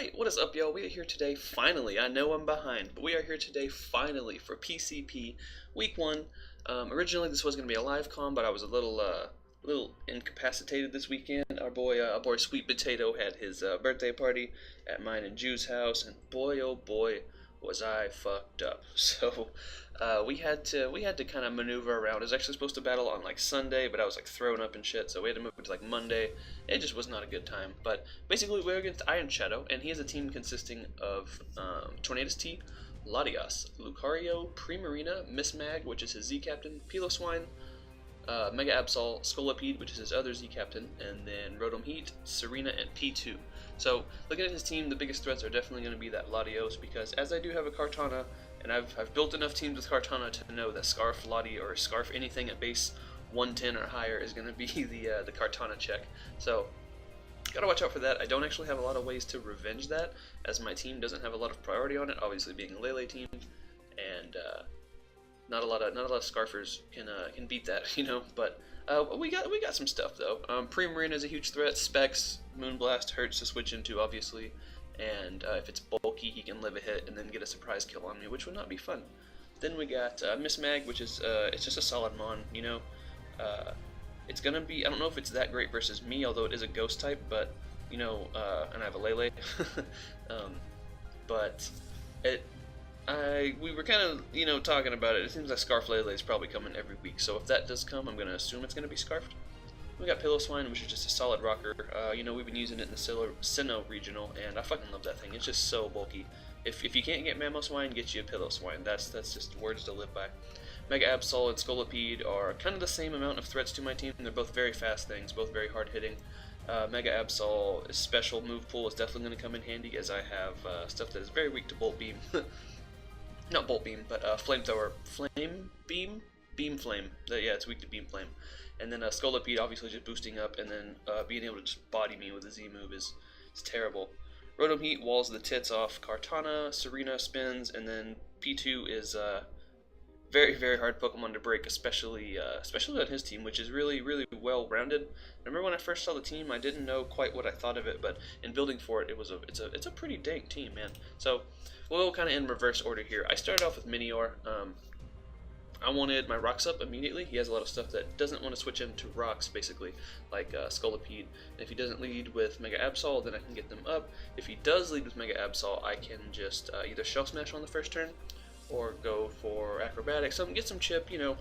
Alright, what is up, y'all? We are here today, finally. I know I'm behind, but we are here today, finally, for PCP Week 1. Originally, this was going to be a live com, but I was a little incapacitated this weekend. Our boy Sweet Potato had his birthday party at mine and Jew's house, and boy, oh boy, was I fucked up. So, we had to kind of maneuver around. I was actually supposed to battle on, like, Sunday, but I was, like, thrown up and shit, so we had to move it to, like, Monday. It just was not a good time. But basically, we were against Ironshadow, and he has a team consisting of Tornadus T, Latias, Lucario, Primarina, Miss Mag, which is his Z captain, Piloswine, Mega Absol, Scolipede, which is his other Z captain, and then Rotom Heat, Serena, and P2. So, looking at his team, the biggest threats are definitely going to be that Latios, because as I do have a Kartana, and I've built enough teams with Kartana to know that Scarf Lati or Scarf anything at base 110 or higher is going to be the Kartana check. So, gotta watch out for that. I don't actually have a lot of ways to revenge that, as my team doesn't have a lot of priority on it, obviously being a Lele team, and not a lot of Scarfers can beat that, you know. But we got some stuff though. Primarina is a huge threat. Specs, Moonblast hurts to switch into, obviously, and if it's bulky, he can live a hit and then get a surprise kill on me, which would not be fun. Then we got Miss Mag, which is it's just a solid mon, you know. It's gonna be, I don't know if it's that great versus me, although it is a ghost type, but you know, and I have a Lele. But we were kind of, you know, talking about it. It seems like Scarf Lele is probably coming every week, so if that does come, I'm gonna assume it's gonna be Scarfed. We got Piloswine, which is just a solid rocker. You know, we've been using it in the Sinnoh regional, and I fucking love that thing. It's just so bulky. If you can't get Mamoswine, get you a Piloswine. That's just words to live by. Mega Absol and Scolipede are kind of the same amount of threats to my team. They're both very fast things, both very hard hitting. Mega Absol's special move pool is definitely going to come in handy, as I have stuff that is very weak to Bolt Beam. Not Bolt Beam, but Flamethrower. Flame Beam? Beam Flame. Yeah, it's weak to Beam Flame. And then Scolipede obviously just boosting up, and then being able to just body me with a Z move is terrible. Rotom Heat walls the tits off Kartana, Serena spins, and then P2 is very, very hard Pokemon to break, especially on his team, which is really, really well rounded. I remember when I first saw the team, I didn't know quite what I thought of it, but in building for it, it's a pretty dank team, man. So we'll kind of in reverse order here. I started off with Minior. I wanted my rocks up immediately. He has a lot of stuff that doesn't want to switch into rocks, basically, like Scolipede. And if he doesn't lead with Mega Absol, then I can get them up. If he does lead with Mega Absol, I can just either Shell Smash on the first turn, or go for Acrobatics, get some chip, you know,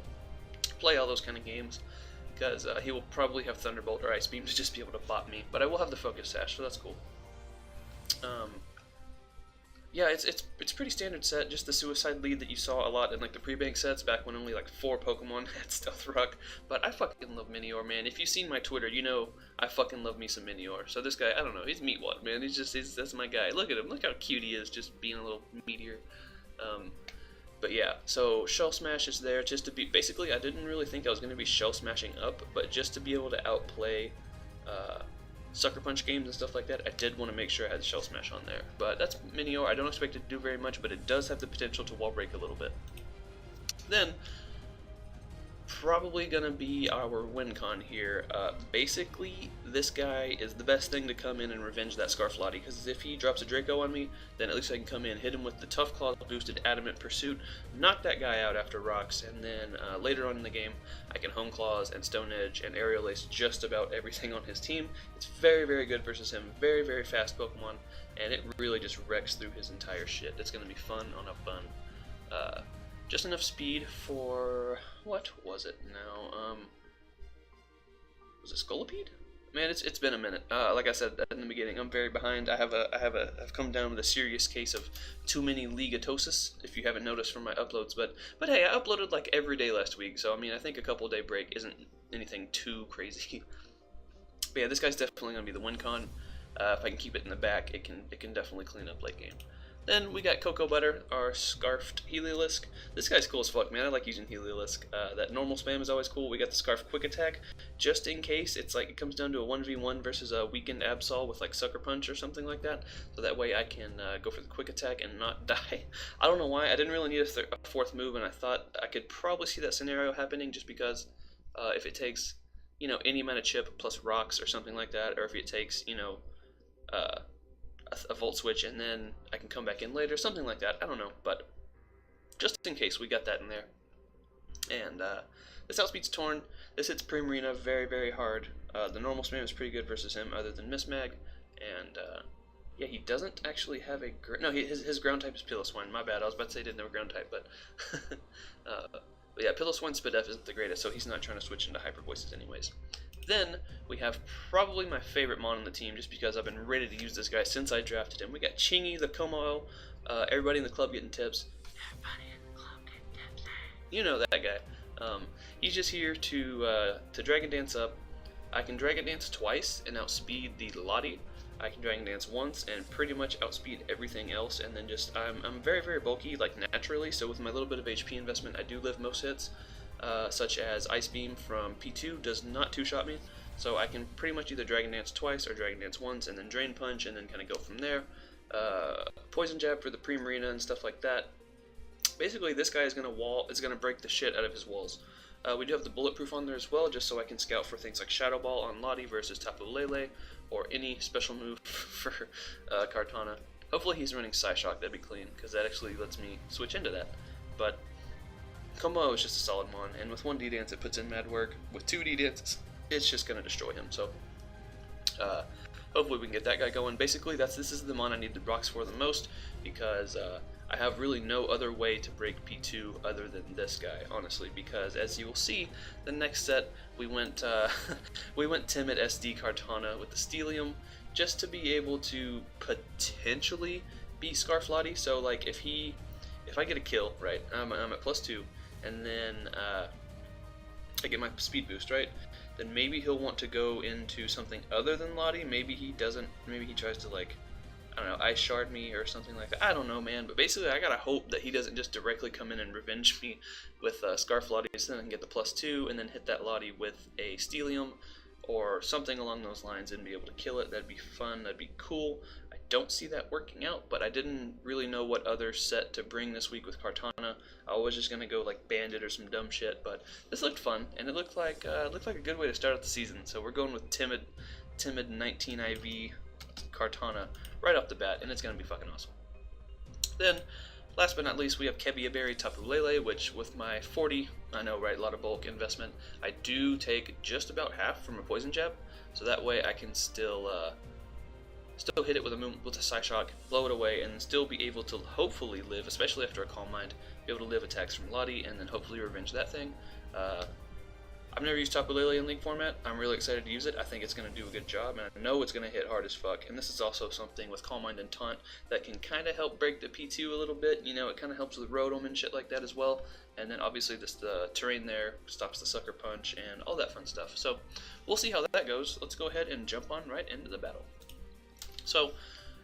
play all those kind of games, because he will probably have Thunderbolt or Ice Beam to just be able to bot me, but I will have the Focus Sash, so that's cool. Yeah, it's pretty standard set, just the Suicide lead that you saw a lot in like the pre-bank sets back when only like 4 Pokemon had Stealth Rock. But I fucking love Minior, man. If you've seen my Twitter, you know I fucking love me some Minior. So this guy, I don't know, he's Meatwad, man. That's my guy. Look at him, look how cute he is, just being a little meteor. But yeah, so Shell Smash is there just to be, basically I didn't really think I was going to be Shell Smashing up, but just to be able to outplay Sucker Punch games and stuff like that, I did want to make sure I had the Shell Smash on there. But that's Minior. I don't expect it to do very much, but it does have the potential to wall break a little bit. Then, probably going to be our win con here. Basically, this guy is the best thing to come in and revenge that Scarf Lati, because if he drops a Draco on me, then at least I can come in, hit him with the Tough Claw boosted Adamant Pursuit, knock that guy out after rocks, and then later on in the game, I can Home Claws and Stone Edge and Aerial Ace just about everything on his team. It's very, very good versus him. Very, very fast Pokemon, and it really just wrecks through his entire shit. It's going to be fun on a bun. Just enough speed for, what was it now? Was it Scolipede? Man, it's been a minute. Like I said in the beginning, I'm very behind. I've come down with a serious case of too many Ligatosis, if you haven't noticed from my uploads. But hey, I uploaded like every day last week, so I mean, I think a couple day break isn't anything too crazy. But yeah, this guy's definitely gonna be the win con. If I can keep it in the back, it can definitely clean up late game. Then we got Cocoa Butter, our Scarfed Heliolisk. This guy's cool as fuck, man. I like using Heliolisk. That normal spam is always cool. We got the Scarf Quick Attack, just in case it's like it comes down to a 1v1 versus a weakened Absol with like Sucker Punch or something like that. So that way I can go for the Quick Attack and not die. I don't know why. I didn't really need a fourth move, and I thought I could probably see that scenario happening just because if it takes, you know, any amount of chip plus rocks or something like that, or if it takes, you know, a volt switch, and then I can come back in later, something like that. I don't know, but just in case, we got that in there. And this outspeeds Torn. This hits Primarina very, very hard. The normal spam is pretty good versus him, other than Mismag. And yeah, he doesn't actually have a no. His ground type is Piloswine. My bad. I was about to say he didn't have a ground type, but but yeah, Piloswine Spadef isn't the greatest, so he's not trying to switch into Hyper Voices anyways. Then we have probably my favorite mon on the team, just because I've been ready to use this guy since I drafted him. We got Chingy the Como. Everybody in the club getting tips. You know that guy. He's just here to Dragon Dance up. I can Dragon Dance twice and outspeed the Lottie. I can Dragon Dance once and pretty much outspeed everything else. And then just I'm very, very bulky, like naturally. So with my little bit of HP investment, I do live most hits, such as Ice Beam from P2 does not two-shot me. So I can pretty much either Dragon Dance twice or Dragon Dance once, and then Drain Punch, and then kind of go from there. Poison Jab for the Primarina and stuff like that. Basically, this guy is gonna break the shit out of his walls. We do have the Bulletproof on there as well, just so I can scout for things like Shadow Ball on Lottie versus Tapu Lele, or any special move for Kartana. Hopefully he's running Psyshock, that'd be clean, because that actually lets me switch into that. But Como is just a solid mon, and with 1 D-Dance it puts in mad work. With 2 D-Dances, it's just gonna destroy him, so hopefully we can get that guy going. Basically, this is the mon I need the rocks for the most, because I have really no other way to break P2 other than this guy, honestly, because as you will see, the next set we went we went Timid SD Kartana with the Steelium, just to be able to potentially beat Scarf Lottie. So like if I get a kill, right, I'm at +2, and then I get my speed boost, right, then maybe he'll want to go into something other than Lottie. Maybe he doesn't. Maybe he tries to, like, I don't know, Ice Shard me or something like that. I don't know, man. But basically, I gotta hope that he doesn't just directly come in and revenge me with Scarf Lottie, so then I can get the +2 and then hit that Lottie with a Steelium or something along those lines and be able to kill it. That'd be fun. That'd be cool. I don't see that working out, but I didn't really know what other set to bring this week with Kartana. I was just gonna go like Bandit or some dumb shit, but this looked fun and it looked like a good way to start out the season. So we're going with Timid 19 IV Kartana right off the bat, and it's gonna be fucking awesome. Then, last but not least, we have Kebia Berry Tapu Lele, which with my 40, I know, right, a lot of bulk investment, I do take just about half from a Poison Jab, so that way I can still hit it with a Psyshock, blow it away, and still be able to hopefully live, especially after a Calm Mind, be able to live attacks from Lottie, and then hopefully revenge that thing. I've never used Tapu Lele in League format. I'm really excited to use it. I think it's going to do a good job, and I know it's going to hit hard as fuck. And this is also something with Calm Mind and Taunt that can kind of help break the P2 a little bit. You know, it kind of helps with Rotom and shit like that as well. And then obviously the terrain there stops the Sucker Punch and all that fun stuff. So we'll see how that goes. Let's go ahead and jump on right into the battle. So,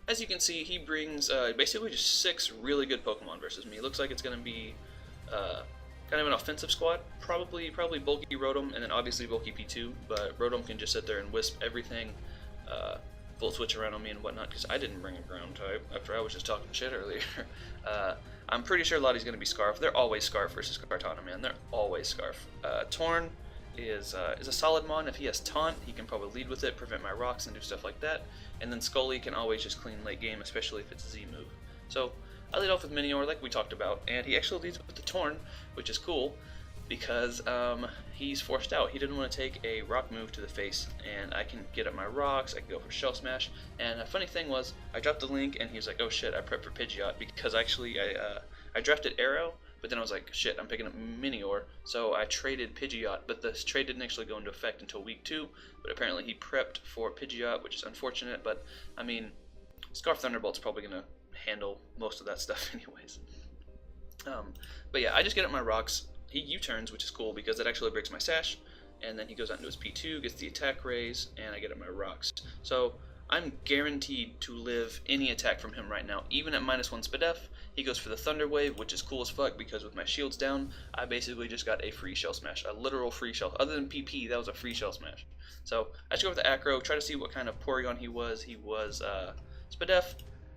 as you can see, he brings basically just 6 really good Pokemon versus me. It looks like it's going to be kind of an offensive squad, probably bulky Rotom, and then obviously bulky P2, but Rotom can just sit there and wisp everything, Volt Switch around on me and whatnot, because I didn't bring a ground type, after I was just talking shit earlier. I'm pretty sure Lottie's going to be Scarf. They're always Scarf versus Kartana, man. They're always Scarf. Torn is a solid mon. If he has Taunt, he can probably lead with it, prevent my rocks, and do stuff like that. And then Scully can always just clean late game, especially if it's a Z move. So I lead off with Minior, like we talked about, and he actually leads with the Torn, which is cool, because he's forced out. He didn't want to take a rock move to the face, and I can get up my rocks, I can go for Shell Smash, and a funny thing was, I dropped the Link, and he was like, oh shit, I prepped for Pidgeot, because actually I drafted Arrow, but then I was like, shit, I'm picking up Minior, so I traded Pidgeot, but this trade didn't actually go into effect until week 2, but apparently he prepped for Pidgeot, which is unfortunate, but I mean, Scarf Thunderbolt's probably going to handle most of that stuff anyways. But yeah, I just get up my rocks. He U-turns, which is cool because it actually breaks my sash, and then he goes out into his P2, gets the attack raise, and I get up my rocks. So I'm guaranteed to live any attack from him right now. Even at -1 Spadef, he goes for the Thunder Wave, which is cool as fuck because with my shields down, I basically just got a free Shell Smash, a literal free Shell. Other than PP, that was a free Shell Smash. So I just go with the Acro, try to see what kind of Porygon he was. He was Spadef,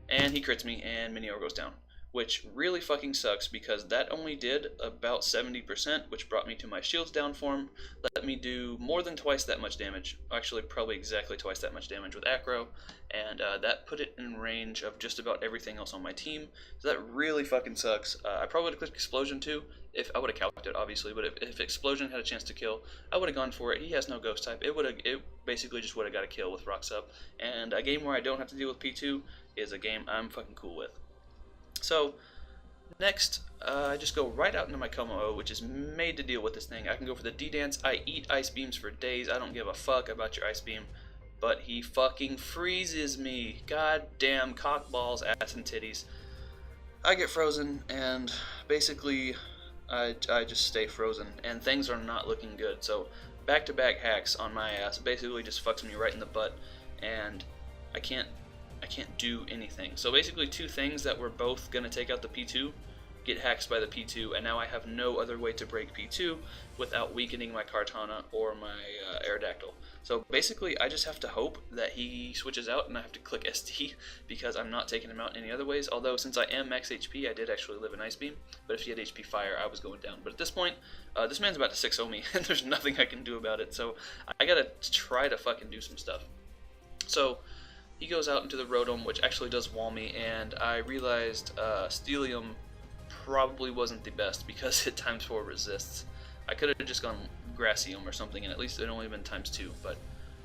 and he crits me, and Minior goes down. which really fucking sucks because that only did about 70%, which brought me to my shields down form, let me do more than twice that much damage, actually probably exactly twice that much damage with Acro, and that put it in range of just about everything else on my team, so that really fucking sucks. I probably would have clicked Explosion too, if I would have calced it obviously, but if Explosion had a chance to kill, I would have gone for it. He has no ghost type, it basically just would have got a kill with Rocks Up, and a game where I don't have to deal with P2 is a game I'm fucking cool with. So, next, I just go right out into my Como, which is made to deal with this thing. I can go for the D-Dance. I eat Ice Beams for days. I don't give a fuck about your Ice Beam. But he fucking freezes me. God damn cockballs, ass and titties. I get frozen, and basically, I just stay frozen, and things are not looking good. So, back-to-back hacks on my ass basically just fucks me right in the butt, and I can't do anything. So basically two things that were both going to take out the P2 get hacked by the P2, and now I have no other way to break P2 without weakening my Kartana or my Aerodactyl. So basically I just have to hope that he switches out and I have to click SD because I'm not taking him out any other ways, although since I am max HP I did actually live an Ice Beam, but if he had HP Fire I was going down. But at this point, this man's about to 6-0 me and there's nothing I can do about it, so I gotta try to fucking do some stuff. So he goes out into the Rotom, which actually does wall me, and I realized Steelium probably wasn't the best because it ×4 resists. I could have just gone Grassium or something, and at least it only been ×2. But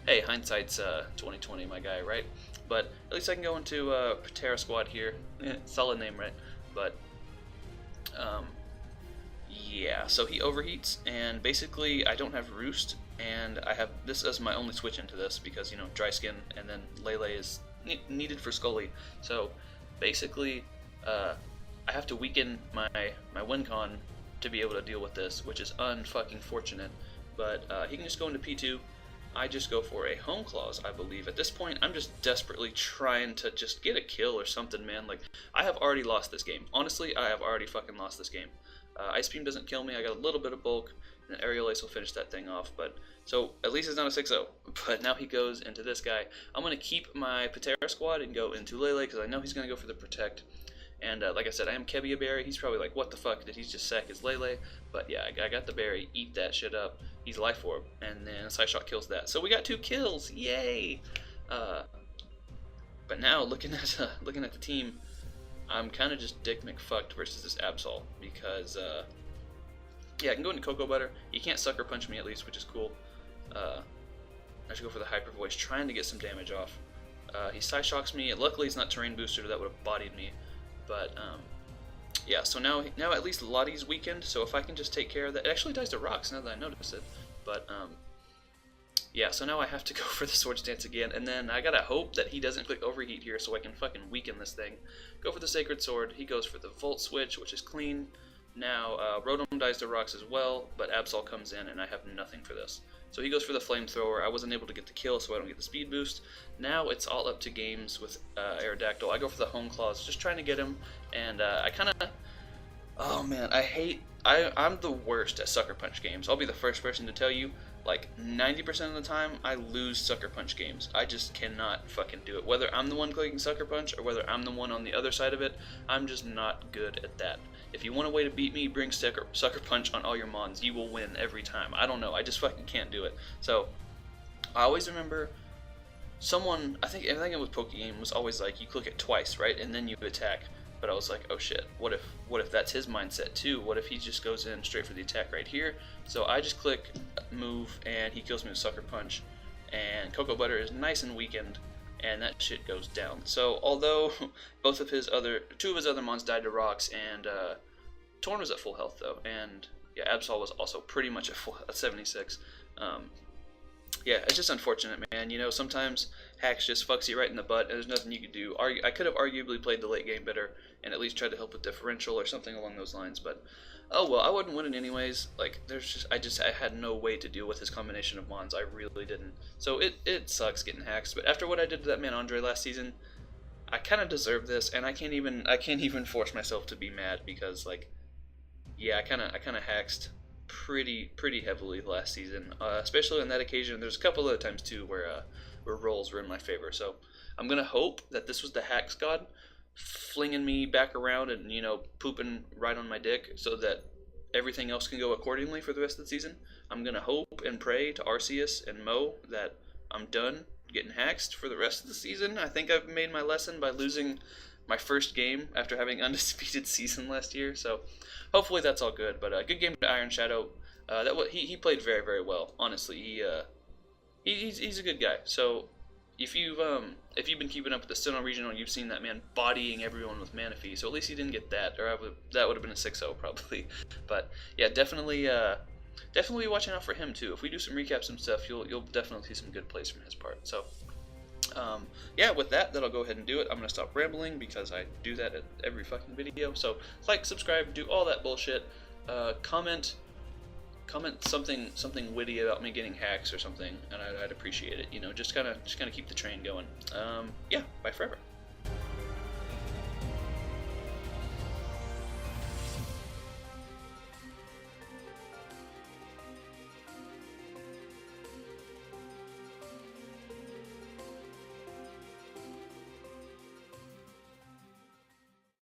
hey, hindsight's 2020, my guy, right? But at least I can go into Patera Squad here. Solid name, right? But yeah, so he overheats, and basically I don't have Roost, and I have this as my only switch into this because, you know, Dry Skin, and then Lele is needed for Scully. So basically, I have to weaken my Wincon to be able to deal with this, which is unfucking fortunate. But he can just go into P2. I just go for a Home Claws, I believe. At this point, I'm just desperately trying to just get a kill or something, man. Like, I have already lost this game. Honestly, I have already fucking lost this game. Ice Beam doesn't kill me. I got a little bit of bulk, and Aerial Ace will finish that thing off. But so at least it's not a 6-0. But now he goes into this guy. I'm going to keep my Patera Squad and go into Lele because I know he's going to go for the Protect. And like I said, I am Kebia Berry. He's probably like, what the fuck? Did he just sack his Lele? But yeah, I got the berry. Eat that shit up. He's Life Orb. And then Psyshock kills that. So we got 2 kills. Yay! But now, looking at the team, I'm kind of just Dick McFucked versus this Absol. Because, yeah, I can go into Cocoa Butter. He can't Sucker Punch me at least, which is cool. I should go for the Hyper Voice, trying to get some damage off. He Psyshocks me. Luckily, it's not Terrain Booster. That would have bodied me. But, yeah, so now at least Lottie's weakened, so if I can just take care of that... It actually dies to rocks now that I notice it. But, yeah, so now I have to go for the Swords Dance again, and then I gotta hope that he doesn't click Overheat here so I can fucking weaken this thing. Go for the Sacred Sword. He goes for the Volt Switch, which is clean. Now, Rotom dies to rocks as well, but Absol comes in, and I have nothing for this. So he goes for the Flamethrower. I wasn't able to get the kill, so I don't get the speed boost. Now it's all up to games with Aerodactyl. I go for the Home Claws, just trying to get him, and I kind of... Oh man, I'm the worst at Sucker Punch games. I'll be the first person to tell you, like 90% of the time, I lose Sucker Punch games. I just cannot fucking do it. Whether I'm the one clicking Sucker Punch or whether I'm the one on the other side of it, I'm just not good at that. If you want a way to beat me, bring Sucker Punch on all your mons. You will win every time. I don't know. I just fucking can't do it. So, I always remember someone, I think it was Pokegame, was always like, you click it twice, right? And then you attack. But I was like, oh shit, what if that's his mindset too? What if he just goes in straight for the attack right here? So I just click move, and he kills me with Sucker Punch. And Cocoa Butter is nice and weakened, and that shit goes down. So although two of his other mons died to rocks, and Torn was at full health though, and yeah, Absol was also pretty much at 76. Yeah, it's just unfortunate, man. You know, sometimes hacks just fucks you right in the butt, and there's nothing you could do. I could have arguably played the late game better, and at least tried to help with differential or something along those lines. But oh well, I wouldn't win it anyways. Like I had no way to deal with his combination of mons. I really didn't. So it sucks getting hacks. But after what I did to that man Andre last season, I kind of deserve this, and I can't even force myself to be mad because like, yeah, I kind of hacked pretty heavily last season, especially on that occasion. There's a couple other times too where rolls were in my favor. So I'm gonna hope that this was the hacks god, flinging me back around and, you know, pooping right on my dick so that everything else can go accordingly for the rest of the season. I'm going to hope and pray to Arceus and Mo that I'm done getting haxed for the rest of the season. I think I've made my lesson by losing my first game after having undefeated season last year, so hopefully that's all good. But good game to Ironshadow. He played very, very well. Honestly, he's a good guy. So if you've been keeping up with the Sinnoh Regional, you've seen that man bodying everyone with Manaphy. So at least he didn't get that, or that would have been a 6-0 probably. But yeah, definitely be watching out for him too. If we do some recaps and stuff, you'll definitely see some good plays from his part. So yeah, with that'll go ahead and do it. I'm gonna stop rambling because I do that at every fucking video. So like, subscribe, do all that bullshit. Comment something witty about me getting hacks or something, and I'd appreciate it. You know, just kind of keep the train going. Yeah, bye forever.